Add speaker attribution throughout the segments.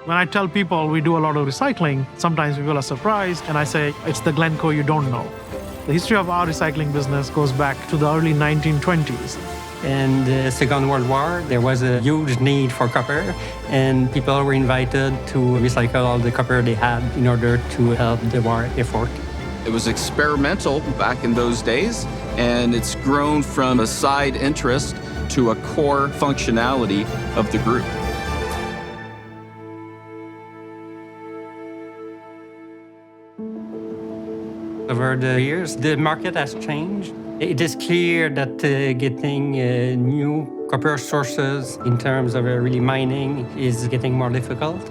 Speaker 1: When I tell people we do a lot of recycling, sometimes people are surprised, and I say, it's the Glencore you don't know. The history of our recycling business goes back to the early 1920s.
Speaker 2: In the Second World War, there was a huge need for copper, and people were invited to recycle all the copper they had in order to help the war effort.
Speaker 3: It was experimental back in those days, and it's grown from a side interest to a core functionality of the group.
Speaker 2: Over the years, the market has changed. It is clear that getting new copper sources in terms of really mining is getting more difficult.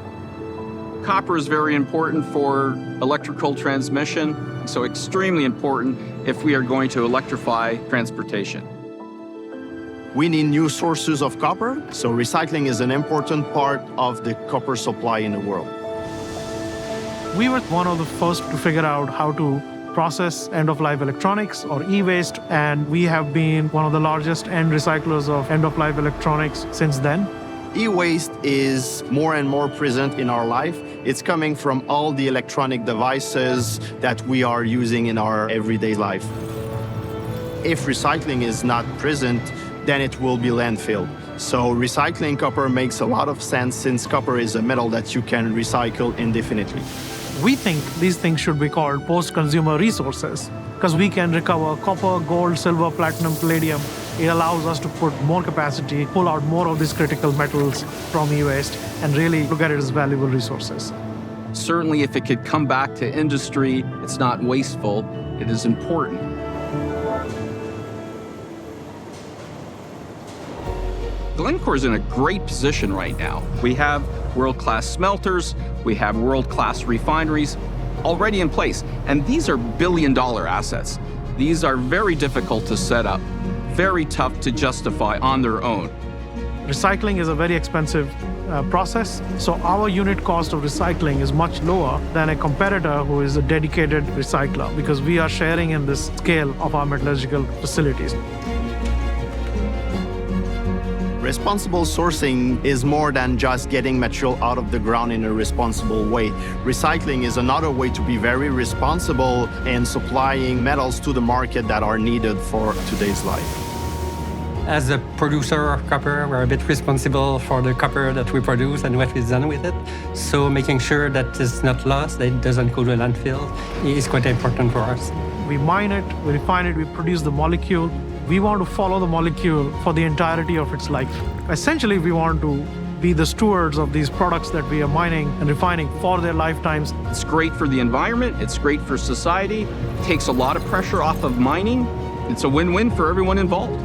Speaker 3: Copper is very important for electrical transmission, so extremely important if we are going to electrify transportation.
Speaker 4: We need new sources of copper, so recycling is an important part of the copper supply in the world.
Speaker 1: We were one of the first to figure out how to process end-of-life electronics or e-waste, and we have been one of the largest end recyclers of end-of-life electronics since then.
Speaker 4: E-waste is more and more present in our life. It's coming from all the electronic devices that we are using in our everyday life. If recycling is not present, then it will be landfill. So recycling copper makes a lot of sense since copper is a metal that you can recycle indefinitely.
Speaker 1: We think these things should be called post-consumer resources because we can recover copper, gold, silver, platinum, palladium. It allows us to put more capacity, pull out more of these critical metals from e-waste, and really look at it as valuable resources.
Speaker 3: Certainly, if it could come back to industry, it's not wasteful, it is important. Glencore is in a great position right now. We have world-class smelters, we have world-class refineries already in place, and these are billion-dollar assets. These are very difficult to set up, very tough to justify on their own.
Speaker 1: Recycling is a very expensive process, so our unit cost of recycling is much lower than a competitor who is a dedicated recycler because we are sharing in this scale of our metallurgical facilities.
Speaker 4: Responsible sourcing is more than just getting material out of the ground in a responsible way. Recycling is another way to be very responsible in supplying metals to the market that are needed for today's life.
Speaker 2: As a producer of copper, we're a bit responsible for the copper that we produce and what is done with it. So making sure that it's not lost, that it doesn't go to a landfill, is quite important for us.
Speaker 1: We mine it, we refine it, we produce the molecule. We want to follow the molecule for the entirety of its life. Essentially, we want to be the stewards of these products that we are mining and refining for their lifetimes.
Speaker 3: It's great for the environment, it's great for society, it takes a lot of pressure off of mining. It's a win-win for everyone involved.